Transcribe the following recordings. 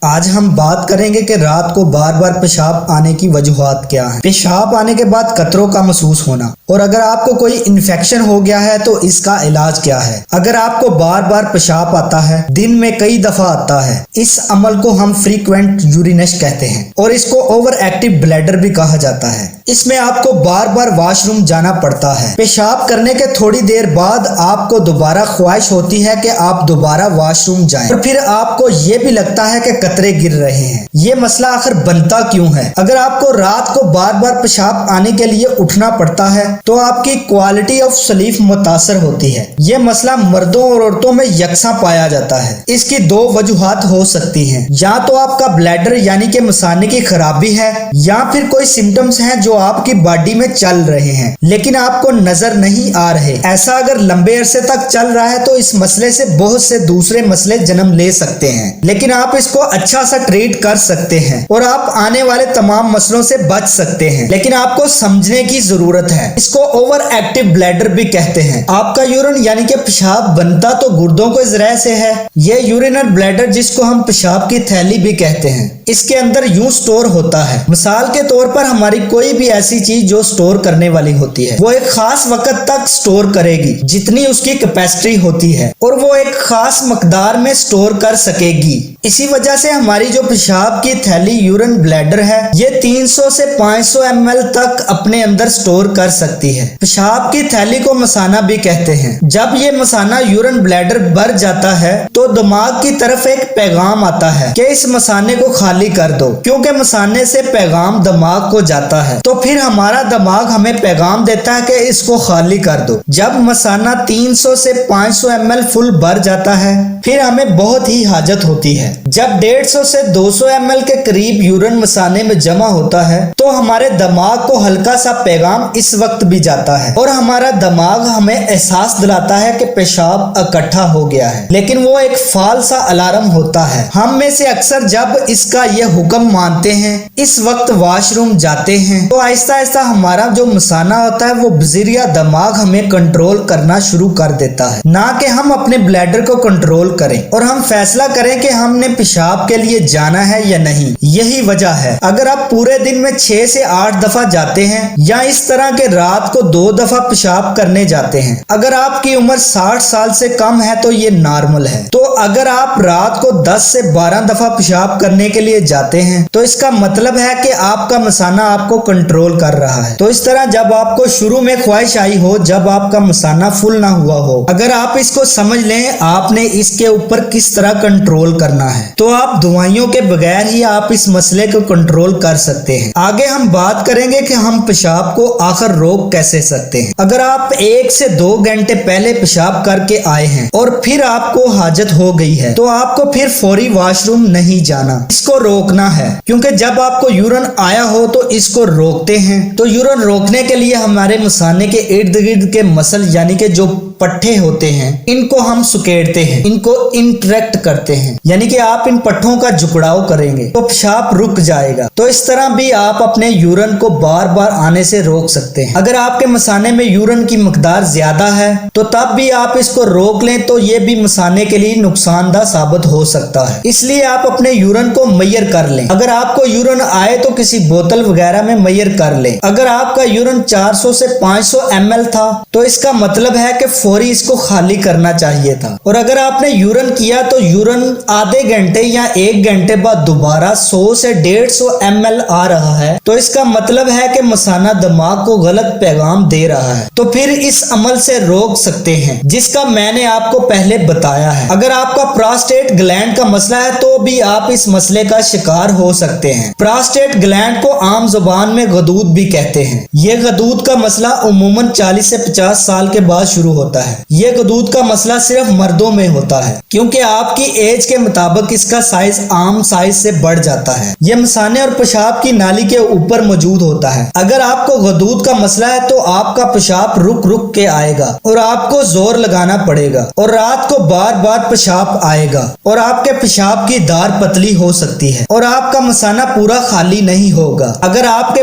آج ہم بات کریں گے کہ رات کو بار بار پیشاب آنے کی وجوہات کیا ہیں۔ پیشاب آنے کے بعد قطروں کا محسوس ہونا، اور اگر آپ کو کوئی انفیکشن ہو گیا ہے تو اس کا علاج کیا ہے۔ اگر آپ کو بار بار پیشاب آتا ہے، دن میں کئی دفعہ آتا ہے، اس عمل کو ہم فریکوینٹ یورینیشن کہتے ہیں، اور اس کو اوور ایکٹیو بلیڈر بھی کہا جاتا ہے۔ اس میں آپ کو بار بار واش روم جانا پڑتا ہے۔ پیشاب کرنے کے تھوڑی دیر بعد آپ کو دوبارہ خواہش ہوتی ہے کہ آپ دوبارہ واش روم جائیں، اور پھر آپ کو یہ بھی لگتا ہے کہ قطرے گر رہے ہیں۔ یہ مسئلہ آخر بنتا کیوں ہے؟ اگر آپ کو رات کو بار بار پیشاب آنے کے لیے اٹھنا پڑتا ہے تو آپ کی کوالٹی آف سلیپ متاثر ہوتی ہے۔ یہ مسئلہ مردوں اور عورتوں میں یکساں پایا جاتا ہے۔ اس کی دو وجوہات ہو سکتی ہیں، یا تو آپ کا بلیڈر یعنی کہ مثانے کی خرابی ہے، یا پھر کوئی سمٹمز ہیں جو آپ کی باڈی میں چل رہے ہیں لیکن آپ کو نظر نہیں آ رہے۔ ایسا اگر لمبے عرصے تک چل رہا ہے تو اس مسئلے سے بہت سے دوسرے مسئلے جنم لے سکتے ہیں، لیکن آپ اس کو اچھا سا ٹریٹ کر سکتے ہیں اور آپ آنے والے تمام مسئلوں سے بچ سکتے ہیں۔ لیکن آپ کو سمجھنے کی ضرورت ہے، اس کو اوور ایکٹیو بلیڈر بھی کہتے ہیں۔ آپ کا یورین یعنی کہ پیشاب بنتا تو گردوں کے ذریعے سے ہے۔ یہ یورینل بلیڈر جس کو ہم پیشاب کی تھیلی بھی کہتے ہیں، اس کے اندر یوں سٹور ہوتا ہے۔ مثال کے طور پر ہماری کوئی بھی ایسی چیز جو سٹور کرنے والی ہوتی ہے وہ ایک خاص وقت تک سٹور کرے گی جتنی اس کی کیپیسٹی ہوتی ہے، اور وہ ایک خاص مقدار میں سٹور کر سکے گی۔ اسی وجہ سے ہماری جو پیشاب کی تھیلی یورین بلیڈر ہے یہ 300 سے 500 ml تک اپنے اندر سٹور کر سکتی ہے۔ پیشاب کی تھیلی کو مثانہ بھی کہتے ہیں۔ جب یہ مثانہ یورین بلیڈر بھر جاتا ہے تو دماغ کی طرف ایک پیغام آتا ہے کہ اس مثانے کو خالی کر دو، کیونکہ مثانے سے پیغام دماغ کو جاتا ہے، تو پھر ہمارا دماغ ہمیں پیغام دیتا ہے کہ اس کو خالی کر دو۔ جب مثانہ 300 سے 500 ml فل بھر جاتا ہے پھر ہمیں بہت ہی حاجت ہوتی ہے۔ جب 150 سے 200 ml کے قریب یورین مثانے میں جمع ہوتا ہے تو ہمارے دماغ کو ہلکا سا پیغام اس وقت بھی جاتا ہے، اور ہمارا دماغ ہمیں احساس دلاتا ہے کہ پیشاب اکٹھا ہو گیا ہے، لیکن وہ ایک فالس الارم ہوتا ہے۔ ہم میں سے اکثر جب اس کا یہ حکم مانتے ہیں، اس وقت واش روم جاتے ہیں، تو آہستہ آہستہ ہمارا جو مثانہ ہوتا ہے وہ بذریعہ دماغ ہمیں کنٹرول کرنا شروع کر دیتا ہے، نہ کہ ہم اپنے بلیڈر کو کنٹرول کریں اور ہم فیصلہ کریں کہ ہم نے پیشاب کے لیے جانا ہے یا نہیں۔ یہی وجہ ہے اگر آپ پورے دن میں 6 سے 8 دفعہ جاتے ہیں، یا اس طرح کے رات کو 2 دفعہ پیشاب کرنے جاتے ہیں، اگر آپ کی عمر 60 سال سے کم ہے تو یہ نارمل ہے۔ تو اگر آپ رات کو 10 سے 12 دفعہ پیشاب کرنے کے لیے جاتے ہیں تو اس کا مطلب ہے کہ آپ کا مثانہ آپ کو کنٹرول کر رہا ہے۔ تو اس طرح جب آپ کو شروع میں خواہش آئی ہو جب آپ کا مثانہ فل نہ ہوا ہو، اگر آپ اس کو سمجھ لیں آپ نے اس کے اوپر کس طرح کنٹرول کرنا ہے، تو آپ دوائیوں کے بغیر ہی آپ اس مسئلے کو کنٹرول کر سکتے ہیں۔ آگے ہم بات کریں گے کہ ہم پیشاب کو آخر روک کیسے سکتے ہیں۔ اگر آپ 1 سے 2 گھنٹے پہلے پیشاب کر کے آئے ہیں اور پھر آپ کو حاجت ہو گئی ہے تو آپ کو پھر فوری واش روم نہیں جانا، اس کو روکنا ہے، کیونکہ جب آپ کو یورین آیا ہو تو اس کو روکتے ہیں۔ تو یورین روکنے کے لیے ہمارے مثانے کے ارد گرد کے مسل یعنی کہ جو پٹھے ہوتے ہیں ان کو ہم سکیڑتے ہیں، ان کو انٹریکٹ کرتے ہیں، یعنی کہ آپ ان پٹھوں کا جھکڑاؤ کریں گے تو پیشاب رک جائے گا۔ تو اس طرح بھی آپ اپنے یورین کو بار بار آنے سے روک سکتے ہیں۔ اگر آپ کے مثانے میں یورین کی مقدار زیادہ ہے تو تب بھی آپ اس کو روک لیں تو یہ بھی مثانے کے لیے نقصان دہ ثابت ہو سکتا ہے، اس لیے آپ اپنے یورین کو میئر کر لیں۔ اگر آپ کو یورین آئے تو کسی بوتل وغیرہ میں میئر کر لیں۔ اگر آپ کا یورین 400 سے 500 ml تھا تو اس کا مطلب ہے کہ فوری اس کو خالی کرنا چاہیے تھا، اور اگر آپ نے یورین کیا تو یورین آدھے گھنٹے یا 1 گھنٹے بعد دوبارہ 100 سے 150 ml آ رہا ہے تو اس کا مطلب ہے کہ مثانہ دماغ کو غلط پیغام دے رہا ہے۔ تو پھر اس عمل سے روک سکتے ہیں جس کا میں نے آپ کو پہلے بتایا ہے۔ اگر آپ کا پراسٹیٹ گلینڈ کا مسئلہ ہے تو بھی آپ اس مسئلے کا شکار ہو سکتے ہیں۔ پراسٹیٹ گلینڈ کو عام زبان میں غدود بھی کہتے ہیں۔ یہ غدود کا مسئلہ عموماً 40 سے 50 سال کے بعد شروع ہوتا ہے۔ یہ غدود کا مسئلہ صرف مردوں میں ہوتا ہے کیونکہ آپ کی ایج کے مطابق اس کا سائز عام سائز سے بڑھ جاتا ہے۔ یہ مثانے اور پیشاب کی نالی کے اوپر موجود ہوتا ہے۔ اگر آپ کو غدود کا مسئلہ ہے تو آپ کا پیشاب رک رک کے آئے گا اور آپ کو زور لگانا پڑے گا، اور رات کو بار بار پیشاب آئے گا، اور آپ کے پیشاب کی دار پتلی ہو سکتی ہے اور آپ کا مثانہ پورا خالی نہیں ہوگا۔ اگر آپ کے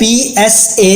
PSA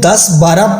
10, 12,